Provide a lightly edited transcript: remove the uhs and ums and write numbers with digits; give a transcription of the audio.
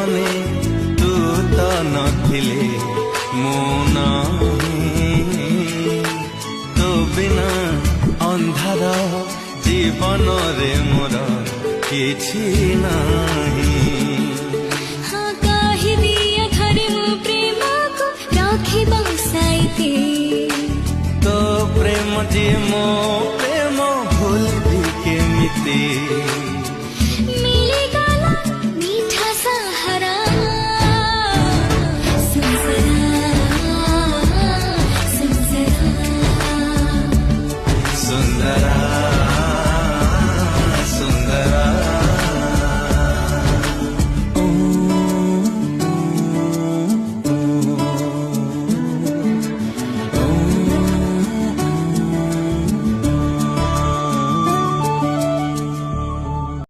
जीवने तू तो नथिले मु नाही तो बिना अंधार जीवन रे मोर किछि नाही। हाँ कहि दिया घरे मो प्रेम को राखी बसाइते तो प्रेम जी मो